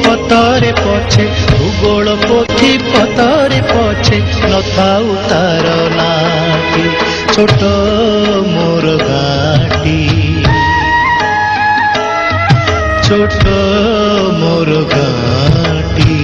ପତରେ ପଛେ ଭୂଗୋଳ ପୋଥି ପତରେ ପଛେ ନଥାଉ ତାର ନାଟି ଛୋଟ ମୋର ଗାଁଟି ଛୋଟ ମୋର ଗାଁଟି।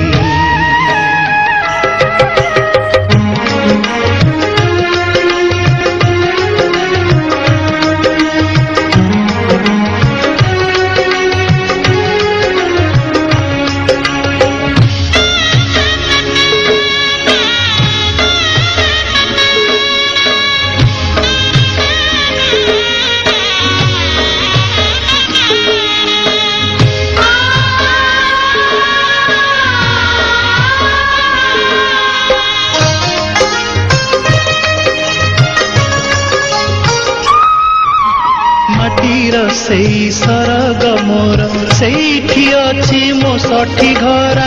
ସେଇ ସରଗ ମୋର ସେଇଠି ଅଛି ମୋ ଷଠି ଘର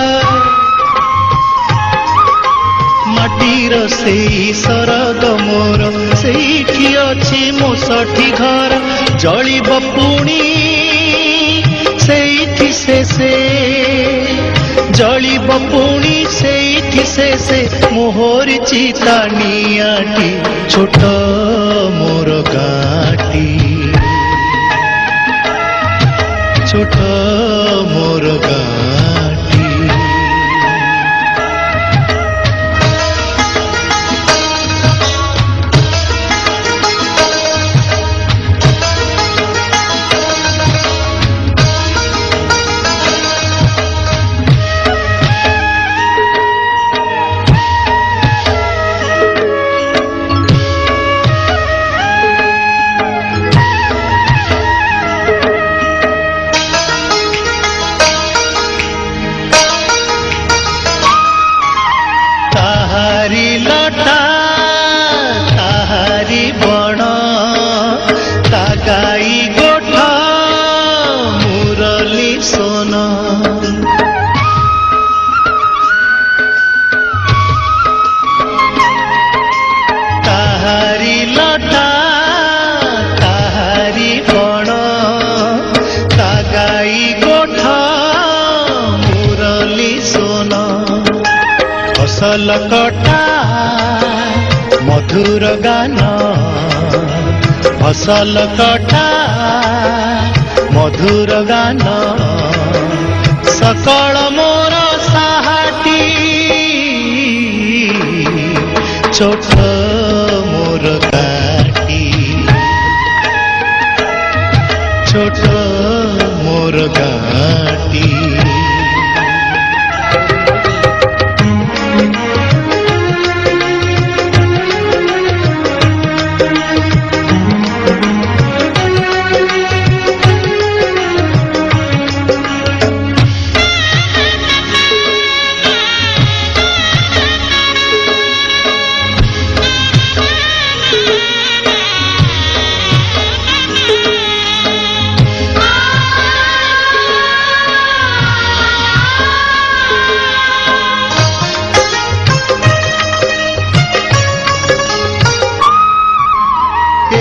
ମାଟିର ସେଇ ସରଗ ମୋର ସେଇଠି ଅଛି ମୋ ଷଠି ଘର ଜଳିବ ପୁଣି ସେଇଠି ଶେଷେ ଜଳିବ ପୁଣି ସେଇଠି ଶେଷେ ମୋହରି ଚିତା ନିଆଟି ଛୋଟ ମୋର ଗାଁଟି ଛୋଟ ମୋର ଗାଁଟି। ତାହାରି ବଣ ତା ଗାଈ ଗୋଠ ମୁରଲି ସୋନ ତାହାରି ଲଟା ତାହାରି ବଣ ତା ଗାଈ ଗୋଠ ମୁରଲି ସୋନ ଫସଲ କଟା ମଧୁର ଗାନ ଫସଲ କଟା ମଧୁର ଗାନ ସକଳ ମୋର ସାହାଟି ଛୋଟ ମୋର ଗାଁଟି ଛୋଟ ମୋର ଗାଁଟି।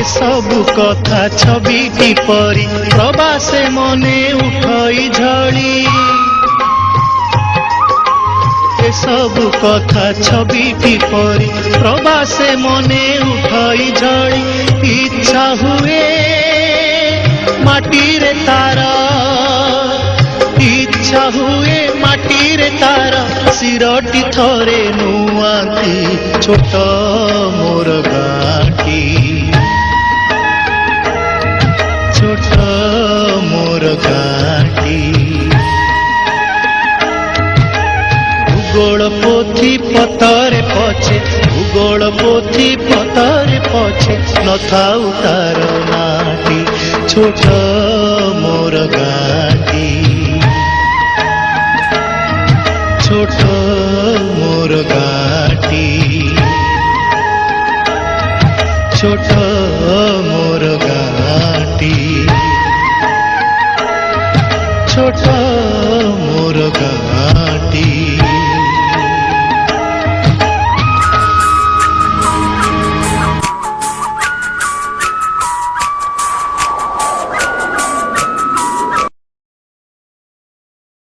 ସବୁ କଥା ଛବିଟି ପରି ପ୍ରବାସେ ମନେ ଉଠଇ ଝଳି ଏସବୁ କଥା ଛବିଟି ପରି ପ୍ରବାସେ ମନେ ଉଠଇ ଝଳି ଇଚ୍ଛା ହୁଏ ମାଟିରେ ତାର ଇଚ୍ଛା ହୁଏ ମାଟିରେ ତାର ଶିରଟି ଥରେ ନୁଆନ୍ତି ଛୋଟ ମୋର ଗାଁଟି ଛୋଟ ମୋର ଗାଁଟି। ଭୂଗୋଳ ପୋଥି ପତରେ ପଛେ ଭୂଗୋଳ ପୋଥି ପତରେ ପଛେ ନଥାଉ ତାର ନାଟି ଛୋଟ ମୋର ଗାଁଟି ଛୋଟ ମୋର ଗାଁଟି ଛୋଟ ମୋର ଗାଁଟି ଛୋଟ